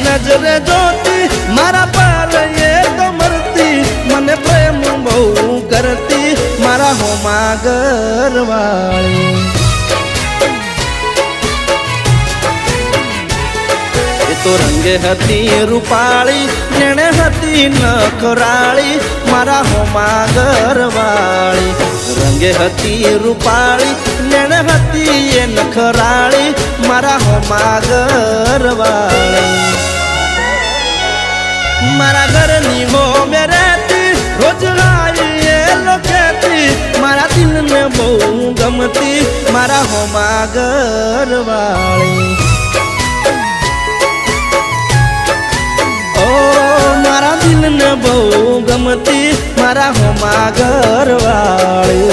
नजरे जोती मारा पर ये तो मरती मने प्रेम बहु करती मारा होमा घरवाली तो रंगे हती रूपाली नेणे हती नखराली मारा होमा घरवाली रंगे हती रूपाली नेणे हती ये नखराली मारा होमा घरवाली मारा घरनी हो मेरे रोज आई ये लोकेती मारा दिल ने बहु गमती मारा होमा घरवाली दिल ने बहु गमती मारा होमा घरवाली।